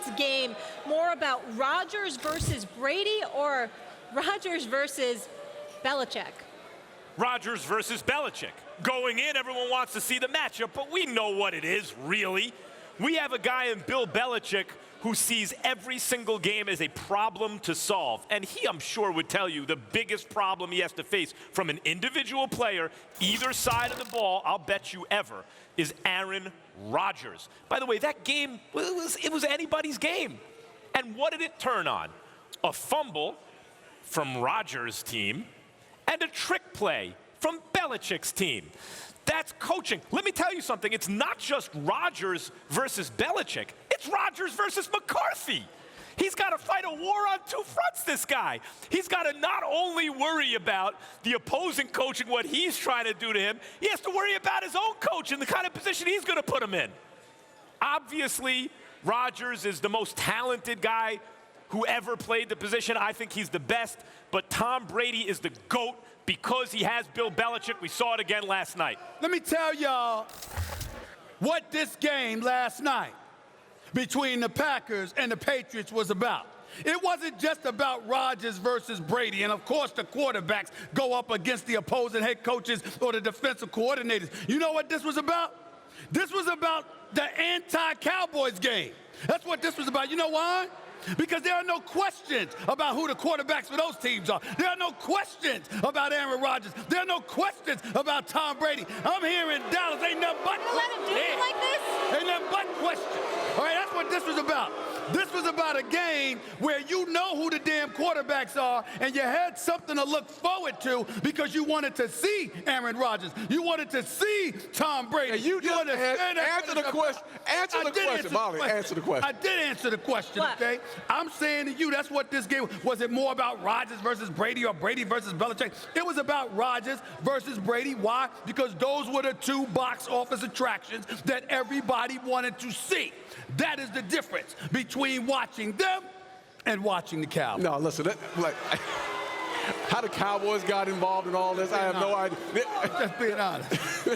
night's game more about Rodgers versus Brady or Rodgers versus Belichick? Rodgers versus Belichick. Going in, everyone wants to see the matchup, but we know what it is, really. We have a guy in Bill Belichick who sees every single game as a problem to solve. And he, I'm sure, would tell you the biggest problem he has to face from an individual player, either side of the ball, I'll bet you ever, is Aaron Rodgers. By the way, that game, it was anybody's game. And what did it turn on? A fumble from Rodgers' team and a trick play from Belichick's team. That's coaching. Let me tell you something. It's not just Rodgers versus Belichick. It's Rodgers versus McCarthy. He's got to fight a war on two fronts, this guy. He's got to not only worry about the opposing coach and what he's trying to do to him, he has to worry about his own coach and the kind of position he's going to put him in. Obviously, Rodgers is the most talented guy who ever played the position. I think he's the best. But Tom Brady is the GOAT because he has Bill Belichick. We saw it again last night. Let me tell y'all what this game last night between the Packers and the Patriots was about. It wasn't just about Rodgers versus Brady. And, of course, the quarterbacks go up against the opposing head coaches or the defensive coordinators. You know what this was about? This was about the anti-Cowboys game. That's what this was about. You know why? Because there are no questions about who the quarterbacks for those teams are. There are no questions about Aaron Rodgers. There are no questions about Tom Brady. I'm here in Dallas. Ain't nothing but questions. Let him do it like this? Ain't nothing but questions. All right, that's what this was about. This was about a game where you know who the damn quarterbacks are, and you had something to look forward to because you wanted to see Aaron Rodgers. You wanted to see Tom Brady. Hey, you just answer the question. Answer the question, Molly. Answer the question. I did answer the question, okay? I'm saying to you, that's what this game was. It more about Rodgers versus Brady or Brady versus Belichick? It was about Rodgers versus Brady. Why? Because those were the two box office attractions that everybody wanted to see. That is the difference between watching them and watching the Cowboys. No, listen, how the Cowboys got involved in all this, I have no idea. Just being honest.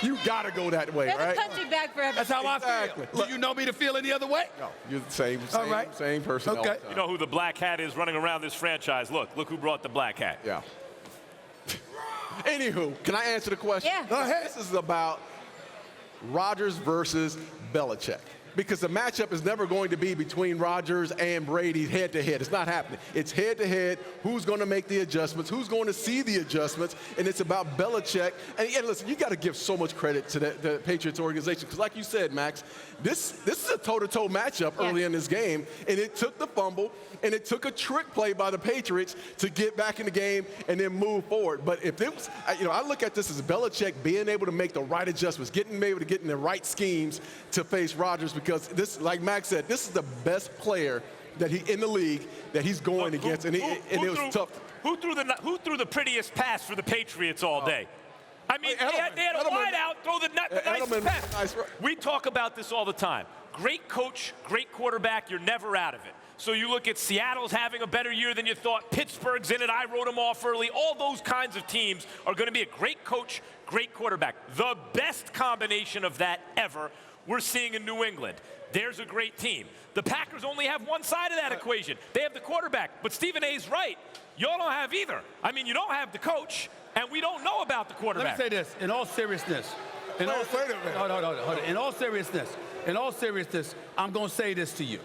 You got to go that way, They're right? the country back for everything. That's how I feel. Do you know me to feel any other way? No, you're the same person. Okay. You know who the black hat is running around this franchise? Look who brought the black hat. Yeah. Anywho, can I answer the question? Yeah. Go ahead. This is about Rodgers versus Belichick. Because the matchup is never going to be between Rodgers and Brady head-to-head. It's not happening. It's head-to-head. Who's going to make the adjustments? Who's going to see the adjustments? And it's about Belichick. And listen, you got to give so much credit to the Patriots organization. Because like you said, Max, this is a toe-to-toe matchup early in this game. And it took the fumble, and it took a trick play by the Patriots to get back in the game and then move forward. But if it was, I look at this as Belichick being able to make the right adjustments, able to get in the right schemes to face Rodgers. Because this, like Max said, this is the best player that in the league that he's going against, and it was tough. Who threw the prettiest pass for the Patriots all day? I mean, they had a wide out, throw the nice pass. We talk about this all the time. Great coach, great quarterback, you're never out of it. So you look at Seattle's having a better year than you thought. Pittsburgh's in it. I wrote them off early. All those kinds of teams are going to be a great coach, great quarterback. The best combination of that ever we're seeing in New England. There's a great team. The Packers only have one side of that equation. They have the quarterback. But Stephen A's right. Y'all don't have either. I mean, you don't have the coach, and we don't know about the quarterback. Let me say this, in all seriousness. In all seriousness, I'm going to say this to you.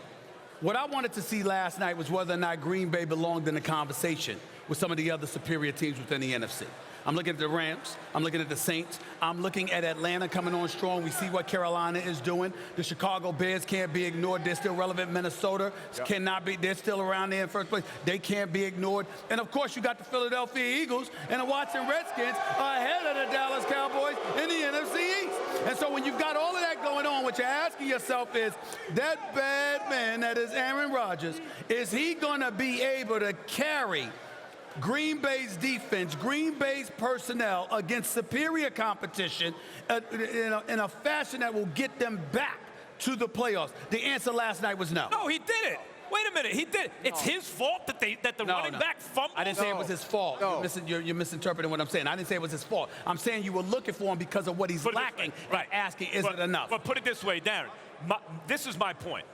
What I wanted to see last night was whether or not Green Bay belonged in the conversation with some of the other superior teams within the NFC. I'm looking at the Rams. I'm looking at the Saints. I'm looking at Atlanta coming on strong. We see what Carolina is doing. The Chicago Bears can't be ignored. They're still relevant. Minnesota cannot be. They're still around there in first place. They can't be ignored. And, of course, you got the Philadelphia Eagles and the Washington Redskins ahead of the Dallas Cowboys in the NFC East. And so when you've got all of that going on, what you're asking yourself is, that bad man that is Aaron Rodgers, is he going to be able to carry Green Bay's defense, Green Bay's personnel against superior competition in a fashion that will get them back to the playoffs? The answer last night was no. No, he did it. Wait a minute, he did it. It's his fault that the running back fumbled? I didn't say it was his fault. No. You're misinterpreting what I'm saying. I didn't say it was his fault. I'm saying you were looking for him because of what he's lacking and asking, is it enough? But put it this way, Darren. This is my point.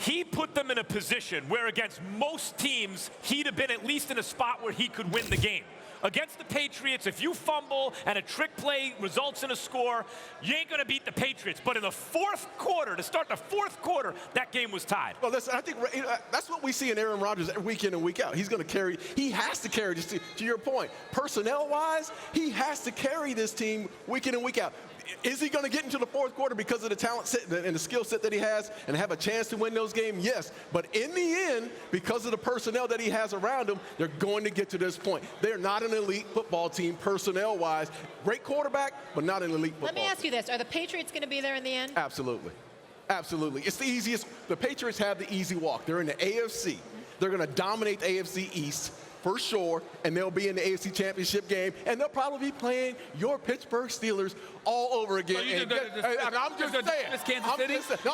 he put them in a position where against most teams, he'd have been at least in a spot where he could win the game. Against the Patriots, if you fumble and a trick play results in a score, you ain't going to beat the Patriots. But in the fourth quarter, to start the fourth quarter, that game was tied. Well, listen, I think that's what we see in Aaron Rodgers week in and week out. He's going to carry, he has to carry, just to your point, personnel-wise, he has to carry this team week in and week out. Is he going to get into the fourth quarter because of the talent set and the skill set that he has and have a chance to win those games? Yes. But in the end, because of the personnel that he has around him, they're going to get to this point. They're not an elite football team personnel-wise. Great quarterback, but not an elite football Let me ask you this. Are the Patriots going to be there in the end? Absolutely. Absolutely. It's the easiest. The Patriots have the easy walk. They're in the AFC. They're going to dominate the AFC East for sure, and they'll be in the AFC Championship game, and they'll probably be playing your Pittsburgh Steelers all over again. I'm just saying. Kansas City?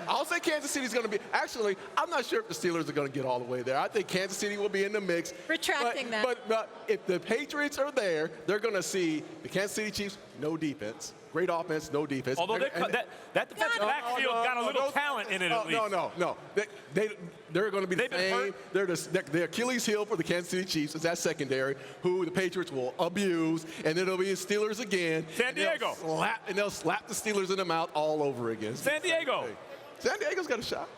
I'll say Kansas City's going to be. Actually, I'm not sure if the Steelers are going to get all the way there. I think Kansas City will be in the mix. Retracting that. But if the Patriots are there, they're going to see the Kansas City Chiefs, no defense. Great offense, no defense. Although that defensive backfield got a little talent in it at least. No. They're going to be the same. They're the Achilles heel for the Kansas City Chiefs is that secondary, who the Patriots will abuse, and it'll be the Steelers again. San Diego. And they'll slap the Steelers in the mouth all over again. San Diego. San Diego's got a shot.